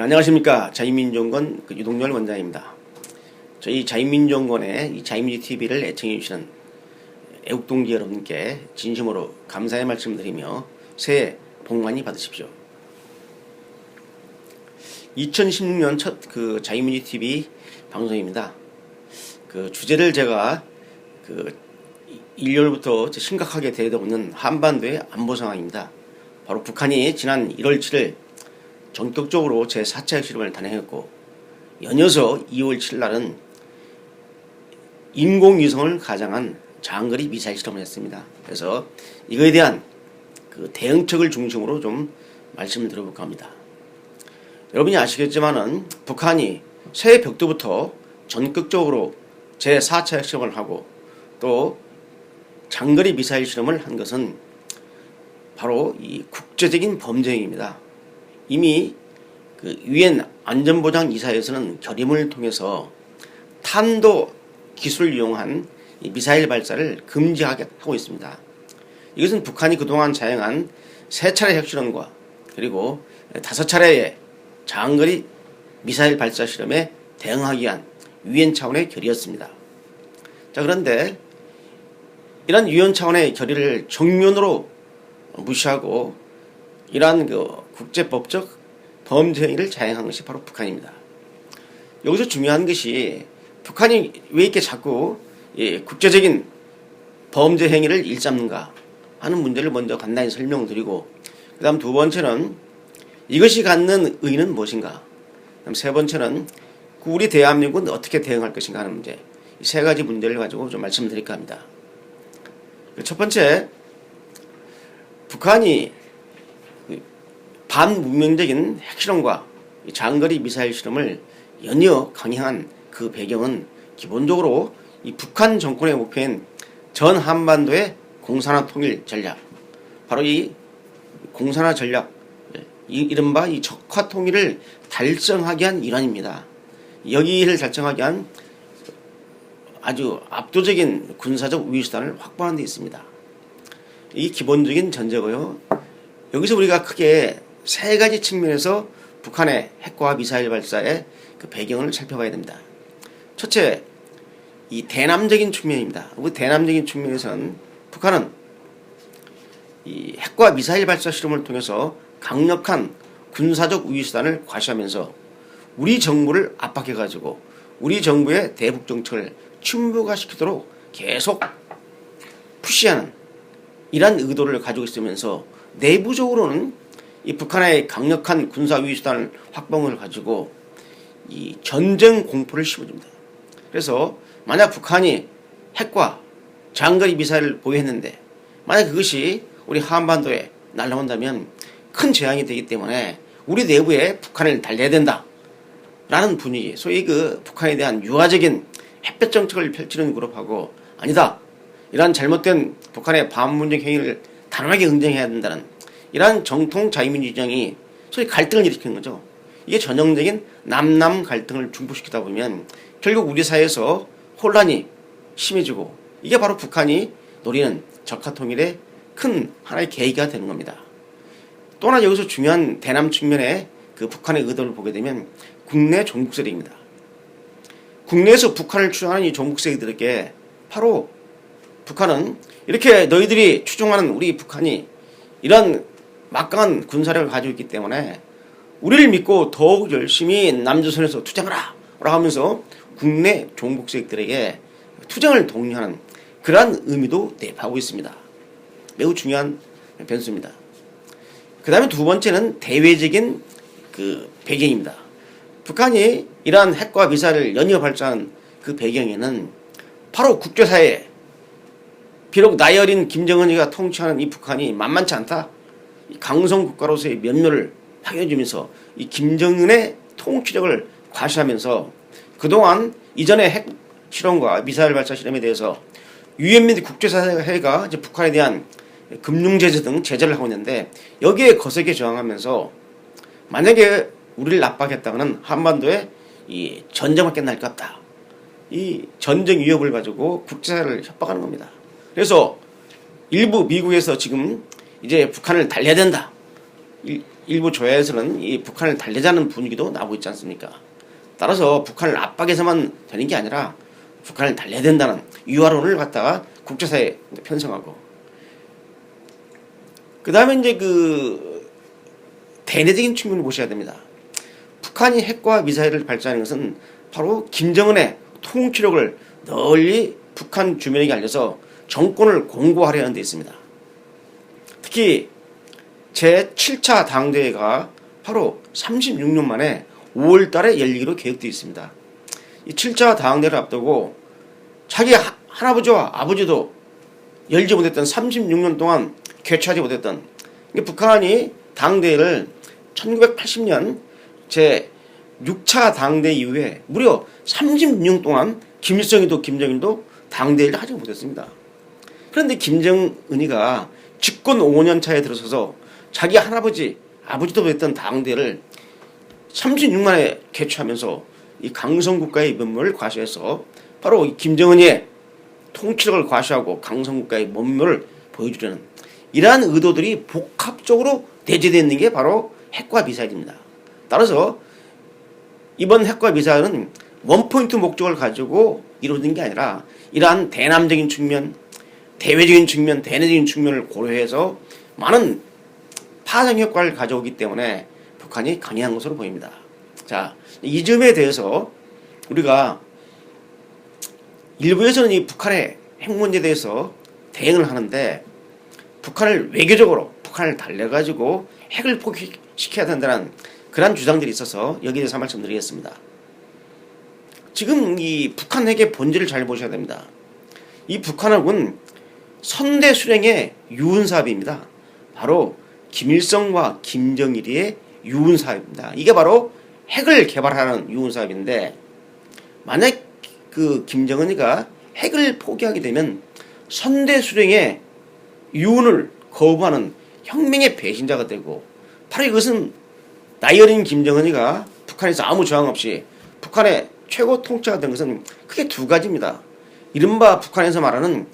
안녕하십니까. 자유민주연구원 유동열 원장입니다. 저희 자유민주연구원의 이 자유민주TV를 애청해주시는 애국동지 여러분께 진심으로 감사의 말씀드리며 새해 복 많이 받으십시오. 2016년 첫 자유민주TV 방송입니다. 주제를 제가 1월부터 심각하게 대두하고 있는 한반도의 안보 상황입니다. 바로 북한이 지난 1월 7일 전격적으로 제4차 핵실험을 단행했고, 연이어서 2월 7일 날은 인공위성을 가장한 장거리 미사일 실험을 했습니다. 그래서 이거에 대한 대응책을 중심으로 좀 말씀을 드려볼까 합니다. 여러분이 아시겠지만은 북한이 새해 벽두부터 전격적으로 제4차 핵실험을 하고 또 장거리 미사일 실험을 한 것은 바로 이 국제적인 범죄 행위입니다. 이미 유엔 안전보장이사회에서는 결의문을 통해서 탄도 기술을 이용한 미사일 발사를 금지하게 하고 있습니다. 이것은 북한이 그동안 자행한 3차례 핵실험과 그리고 5차례의 장거리 미사일 발사 실험에 대응하기 위한 유엔 차원의 결의였습니다. 자, 그런데 이런 유엔 차원의 결의를 정면으로 무시하고 이러한 국제법적 범죄 행위를 자행한 것이 바로 북한입니다. 여기서 중요한 것이 북한이 왜 이렇게 자꾸 국제적인 범죄 행위를 일삼는가 하는 문제를 먼저 간단히 설명드리고, 그 다음 두 번째는 이것이 갖는 의의는 무엇인가, 그 다음 세 번째는 우리 대한민국은 어떻게 대응할 것인가 하는 문제, 이 세 가지 문제를 가지고 좀 말씀드릴까 합니다. 첫 번째, 북한이 반문명적인 핵실험과 장거리 미사일 실험을 연이어 강행한 그 배경은 기본적으로 이 북한 정권의 목표인 전 한반도의 공산화 통일 전략, 바로 이 공산화 전략, 이른바 이 적화 통일을 달성하기 위한 일환입니다. 여기를 달성하기 위한 아주 압도적인 군사적 우위수단을 확보하는 데 있습니다. 이 기본적인 전제고요. 여기서 우리가 크게 세 가지 측면에서 북한의 핵과 미사일 발사의 배경을 살펴봐야 됩니다. 첫째, 이 대남적인 측면입니다. 그 대남적인 측면에서는 북한은 이 핵과 미사일 발사 실험을 통해서 강력한 군사적 우위수단을 과시하면서 우리 정부를 압박해가지고 우리 정부의 대북 정책을 침묵화시키도록 계속 푸시하는 이러한 의도를 가지고 있으면서 내부적으로는 이 북한의 강력한 군사 우위수단을 확보를 가지고 이 전쟁 공포를 심어줍니다. 그래서 만약 북한이 핵과 장거리 미사일을 보유했는데 만약 그것이 우리 한반도에 날아온다면 큰 재앙이 되기 때문에 우리 내부에 북한을 달래야 된다 라는 분위기, 소위 북한에 대한 유화적인 햇볕 정책을 펼치는 그룹하고, 아니다, 이러한 잘못된 북한의 반문적 행위를 단호하게 응징해야 된다는 이러한 정통 자유민주주의정이 소위 갈등을 일으키는 거죠. 이게 전형적인 남남 갈등을 중복시키다 보면 결국 우리 사회에서 혼란이 심해지고, 이게 바로 북한이 노리는 적화통일의 큰 하나의 계기가 되는 겁니다. 또 하나 여기서 중요한 대남 측면의 북한의 의도를 보게 되면 국내 종북 세력입니다. 국내에서 북한을 추종하는 이 종북 세력들에게 바로 북한은 이렇게 너희들이 추종하는 우리 북한이 이런 막강한 군사력을 가지고 있기 때문에 우리를 믿고 더욱 열심히 남조선에서 투쟁하라 라고 하면서 국내 종북 세력들에게 투쟁을 독려하는 그러한 의미도 내포하고 있습니다. 매우 중요한 변수입니다. 그 다음에 두 번째는 대외적인 배경입니다. 북한이 이러한 핵과 미사일을 연이어 발사한 그 배경에는 바로 국제사회, 비록 나이 어린 김정은이가 통치하는 이 북한이 만만치 않다, 강성 국가로서의 면모를 확인해주면서 이 김정은의 통치력을 과시하면서 그동안 이전의 핵 실험과 미사일 발사 실험에 대해서 유엔 및 국제사회가 이제 북한에 대한 금융제재 등 제재를 하고 있는데, 여기에 거세게 저항하면서 만약에 우리를 압박했다면 한반도에 이 전쟁밖에 날 것 없다, 이 전쟁 위협을 가지고 국제사회를 협박하는 겁니다. 그래서 일부 미국에서 지금 이제 북한을 달래야 된다, 일부 조야에서는 이 북한을 달래자는 분위기도 나오고 있지 않습니까? 따라서 북한을 압박해서만 되는 게 아니라 북한을 달래야 된다는 유화론을 갖다가 국제사회에 편성하고, 그 다음에 이제 그 대내적인 측면을 보셔야 됩니다. 북한이 핵과 미사일을 발사하는 것은 바로 김정은의 통치력을 널리 북한 주민에게 알려서 정권을 공고하려는 데 있습니다. 특히 제7차 당대회가 바로 36년 만에 5월 달에 열리기로 계획되어 있습니다. 이 7차 당대회를 앞두고 자기 할아버지와 아버지도 열지 못했던 36년 동안 개최하지 못했던 북한이 당대회를 1980년 제6차 당대회 이후에 무려 36년 동안 김일성이도 김정일도 당대회를 하지 못했습니다. 그런데 김정은이가 집권 5년 차에 들어서서 자기 할아버지, 아버지도 못했던 당대회를 36만에 개최하면서 이 강성국가의 면모를 과시해서 바로 이 김정은의 통치력을 과시하고 강성국가의 면모를 보여주려는 이러한 의도들이 복합적으로 내재되어 있는 게 바로 핵과 미사일입니다. 따라서 이번 핵과 미사일은 원포인트 목적을 가지고 이루어진 게 아니라 이러한 대남적인 측면, 대외적인 측면, 대내적인 측면을 고려해서 많은 파장 효과를 가져오기 때문에 북한이 강행한 것으로 보입니다. 자, 이 점에 대해서 우리가 일부에서는 이 북한의 핵 문제에 대해서 대응을 하는데, 북한을 외교적으로 북한을 달래가지고 핵을 포기시켜야 된다는 그런 주장들이 있어서 여기에 대해서 말씀드리겠습니다. 지금 이 북한 핵의 본질을 잘 보셔야 됩니다. 이 북한핵은 선대 수령의 유은사업입니다. 바로 김일성과 김정일의 유은사업입니다. 이게 바로 핵을 개발하는 유은사업인데, 만약 그 김정은이가 핵을 포기하게 되면 선대 수령의 유은을 거부하는 혁명의 배신자가 되고, 바로 이것은 나이 어린 김정은이가 북한에서 아무 저항 없이 북한의 최고 통치가 된 것은 크게 두 가지입니다. 이른바 북한에서 말하는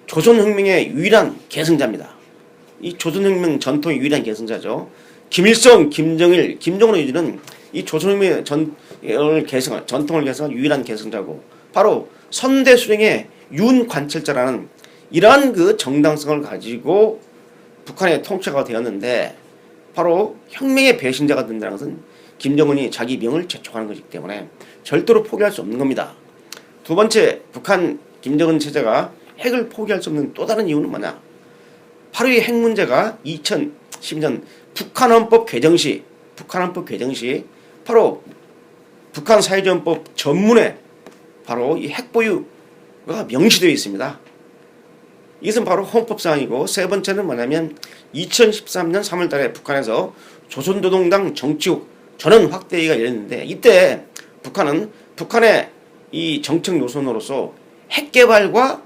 조선혁명의 유일한 계승자입니다. 이 조선혁명 전통의 유일한 계승자죠. 김일성, 김정일, 김정은 위주는 이 조선혁명의 전통을 계승한 유일한 계승자고, 바로 선대 수령의 윤관철자라는 이러한 그 정당성을 가지고 북한의 통치가 되었는데, 바로 혁명의 배신자가 된다는 것은 김정은이 자기 명을 재촉하는 것이기 때문에 절대로 포기할 수 없는 겁니다. 두 번째, 북한 김정은 체제가 핵을 포기할 수 없는 또 다른 이유는 뭐냐? 바로 이 핵 문제가 2010년 북한헌법 개정 시 바로 북한 사회주의헌법 전문에 바로 이 핵보유가 명시되어 있습니다. 이것은 바로 헌법사항이고, 세 번째는 뭐냐면 2013년 3월 달에 북한에서 조선노동당 정치국 전원 확대회의가 열렸는데, 이때 북한은 북한의 이 정책 노선으로서 핵개발과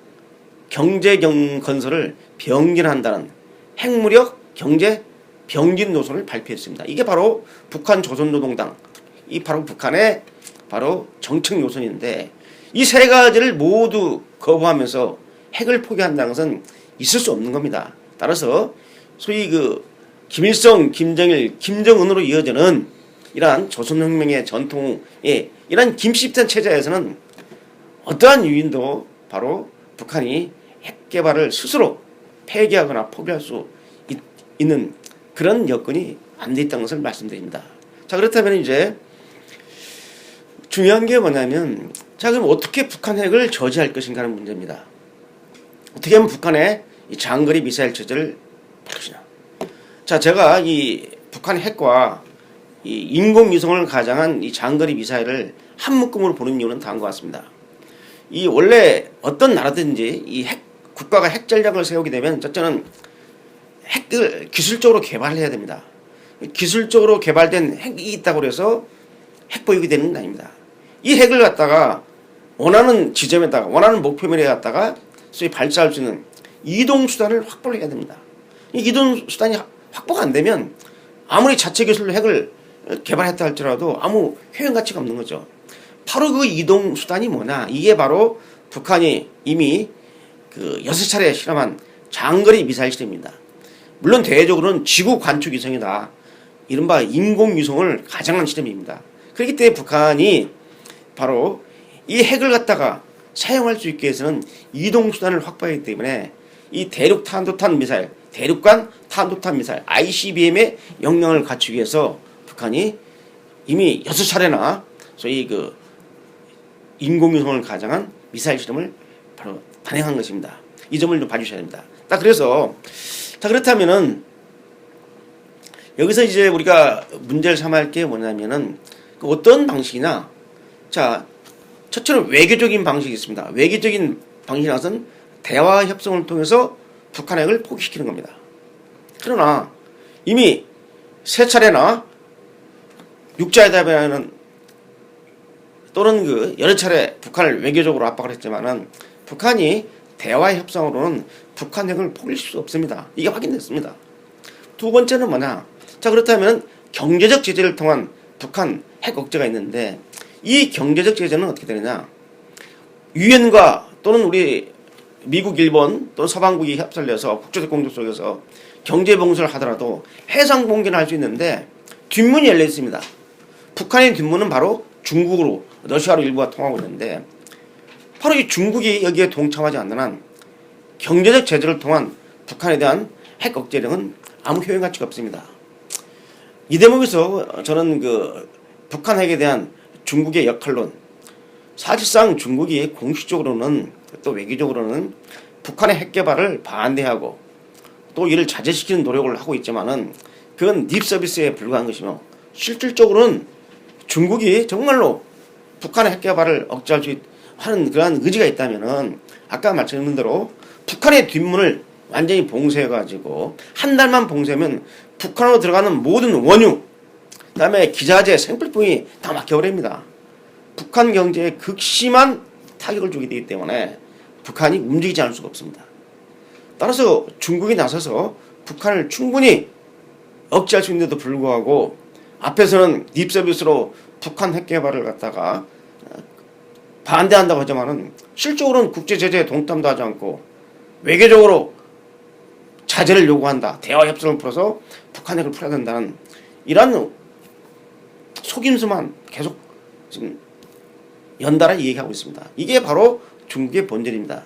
경제건설을 병진한다는 핵무력 경제 병진 노선을 발표했습니다. 이게 바로 북한 조선노동당, 이 바로 북한의 바로 정책 노선인데, 이 세 가지를 모두 거부하면서 핵을 포기한다는 것은 있을 수 없는 겁니다. 따라서 소위 그 김일성, 김정일, 김정은으로 이어지는 이러한 조선혁명의 전통의 이러한 김씨입단 체제에서는 어떠한 유인도 바로 북한이 핵 개발을 스스로 폐기하거나 포기할 수 있는 그런 여건이 안 돼 있다는 것을 말씀드립니다. 자, 그렇다면 이제 중요한 게 뭐냐면, 자, 그럼 어떻게 북한 핵을 저지할 것인가 하는 문제입니다. 어떻게 하면 북한의 이 장거리 미사일 체제를 바꾸시냐. 자, 제가 이 북한 핵과 이 인공위성을 가장한 이 장거리 미사일을 한 묶음으로 보는 이유는 다음과 같습니다. 이 원래 어떤 나라든지 이 국가가 핵 전략을 세우게 되면 첫째는 핵을 기술적으로 개발해야 됩니다. 기술적으로 개발된 핵이 있다고 해서 핵 보유가 되는 건 아닙니다. 이 핵을 갖다가 원하는 지점에다가 원하는 목표면에 갖다가 소위 발사할 수 있는 이동수단을 확보를 해야 됩니다. 이 이동수단이 확보가 안 되면 아무리 자체 기술로 핵을 개발했다 할지라도 아무 효용 가치가 없는 거죠. 바로 그 이동수단이 뭐냐, 이게 바로 북한이 이미 그 6차례 실험한 장거리 미사일 시스템입니다. 물론 대외적으로는 지구 관측 위성이다, 이른바 인공위성을 가장한 시점입니다. 그렇기 때문에 북한이 바로 이 핵을 갖다가 사용할 수 있게 해서는 이동수단을 확보하기 때문에 이 대륙 탄도탄 미사일, 대륙간 탄도탄 미사일 ICBM의 역량을 갖추기 위해서 북한이 이미 6차례나 소위 그 인공위성을 가장한 미사일 실험을 바로 단행한 것입니다. 이 점을 좀 봐주셔야 됩니다. 딱 그래서 자 그렇다면은 여기서 이제 우리가 문제를 삼아야 할 게 뭐냐면은 그 어떤 방식이나 자 첫째는 외교적인 방식이 있습니다. 외교적인 방식이 나서는 대화 협상을 통해서 북한 핵을 포기시키는 겁니다. 그러나 이미 세 차례나 육자회담이라는 또는 그 여러 차례 북한을 외교적으로 압박을 했지만은 북한이 대화 협상으로는 북한 핵을 포기할 수 없습니다. 이게 확인됐습니다. 두 번째는 뭐냐? 자 그렇다면 경제적 제재를 통한 북한 핵 억제가 있는데 이 경제적 제재는 어떻게 되느냐? 유엔과 또는 우리 미국, 일본 또는 서방국이 협상을 해서 국제적 공조 속에서 경제 봉쇄를 하더라도 해상 봉쇄는 할 수 있는데 뒷문이 열려 있습니다. 북한의 뒷문은 바로 중국으로 러시아로 일부가 통하고 있는데 바로 이 중국이 여기에 동참하지 않는 한 경제적 제재를 통한 북한에 대한 핵 억제력은 아무 효용 가치가 없습니다. 이 대목에서 저는 그 북한 핵에 대한 중국의 역할론 사실상 중국이 공식적으로는 또 외교적으로는 북한의 핵 개발을 반대하고 또 이를 자제시키는 노력을 하고 있지만은 그건 립 서비스에 불과한 것이며 실질적으로는 중국이 정말로 북한의 핵 개발을 억제할 수 하는 그러한 의지가 있다면은 아까 말씀드린 대로 북한의 뒷문을 완전히 봉쇄해가지고 한 달만 봉쇄하면 북한으로 들어가는 모든 원유 그다음에 기자재 생필품이 다 막혀버립니다. 북한 경제에 극심한 타격을 주게 되기 때문에 북한이 움직이지 않을 수가 없습니다. 따라서 중국이 나서서 북한을 충분히 억제할 수 있는데도 불구하고 앞에서는 립서비스로 북한 핵 개발을 갖다가 반대한다고 하지만은 실적으로는 국제제재에 동참도 하지 않고 외교적으로 자제를 요구한다. 대화 협상을 풀어서 북한 핵을 풀어야 된다는 이런 속임수만 계속 지금 연달아 얘기하고 있습니다. 이게 바로 중국의 본질입니다.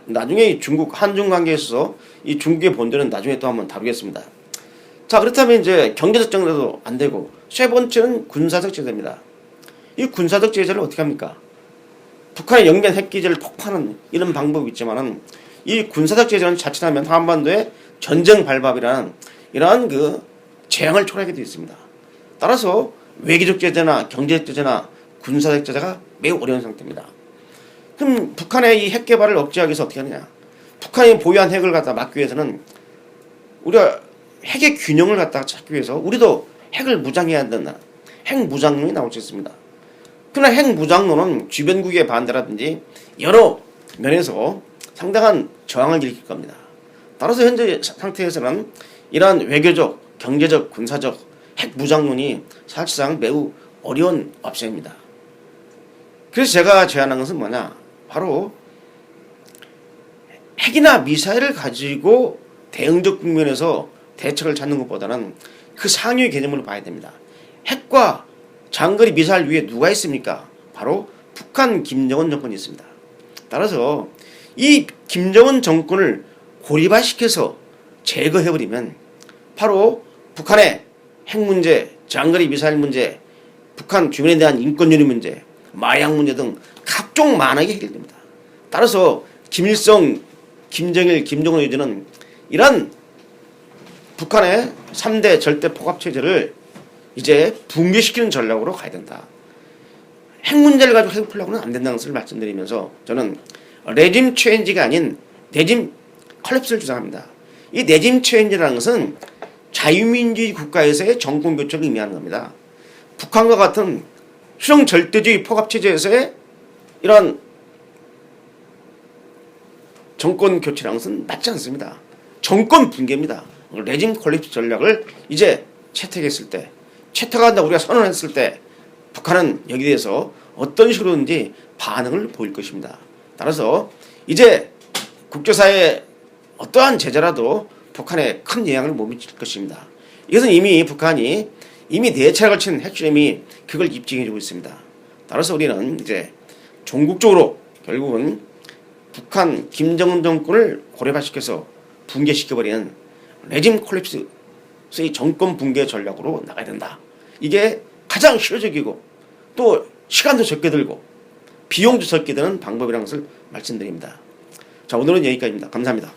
나중에 중국 한중 관계에 있어서 이 중국의 본질은 나중에 또 한번 다루겠습니다. 자 그렇다면 이제 경제적 제재도 안 되고 세 번째는 군사적 제재입니다. 이 군사적 제재를 어떻게 합니까? 북한의 영변 핵기지를 폭파하는 이런 방법이 있지만은 이 군사적 제재는 자칫하면 한반도의 전쟁 발발이라는 이러한 그 재앙을 초래하게 되어 있습니다. 따라서 외교적 제재나 경제적 제재나 군사적 제재가 매우 어려운 상태입니다. 그럼 북한의 이 핵 개발을 억제하기 위해서 어떻게 하느냐? 북한이 보유한 핵을 갖다 막기 위해서는 우리가 핵의 균형을 갖다가 찾기 위해서 우리도 핵을 무장해야 된다. 핵 무장론이 나올 수 있습니다. 그러나 핵 무장론은 주변국의 반대라든지 여러 면에서 상당한 저항을 일으킬 겁니다. 따라서 현재 상태에서는 이러한 외교적, 경제적, 군사적 핵 무장론이 사실상 매우 어려운 옵션입니다. 그래서 제가 제안한 것은 뭐냐? 바로 핵이나 미사일을 가지고 대응적 국면에서 대책을 찾는 것보다는 그 상위의 개념으로 봐야 됩니다. 핵과 장거리 미사일 위에 누가 있습니까? 바로 북한 김정은 정권이 있습니다. 따라서 이 김정은 정권을 고립화시켜서 제거해버리면 바로 북한의 핵 문제, 장거리 미사일 문제, 북한 주민에 대한 인권유리 문제, 마약 문제 등 각종 만하게 해결됩니다. 따라서 김일성, 김정일, 김정은 위주는 이런 북한의 3대 절대 포갑체제를 이제 붕괴시키는 전략으로 가야 된다. 핵 문제를 가지고 핵을 풀려고는 안 된다는 것을 말씀드리면서 저는 레짐 체인지가 아닌 레짐 컬랩스를 주장합니다. 이 레짐 체인지라는 것은 자유민주주의 국가에서의 정권 교체를 의미하는 겁니다. 북한과 같은 수령 절대주의 포갑체제에서의 이런 정권 교체라는 것은 맞지 않습니다. 정권 붕괴입니다. 레짐 컬랩스 전략을 이제 채택했을 때, 채택한다 우리가 선언했을 때 북한은 여기에 대해서 어떤 식으로든지 반응을 보일 것입니다. 따라서 이제 국제사회에 어떠한 제재라도 북한에 큰 영향을 못 미칠 것입니다. 이것은 이미 북한이 이미 4차례 걸친 핵실험이 그걸 입증해주고 있습니다. 따라서 우리는 이제 종국적으로 결국은 북한 김정은 정권을 고레바시켜서 붕괴시켜버리는 레짐 콜랩스의 정권 붕괴 전략으로 나가야 된다. 이게 가장 실효적이고 또 시간도 적게 들고 비용도 적게 드는 방법이라는 것을 말씀드립니다. 자, 오늘은 여기까지입니다. 감사합니다.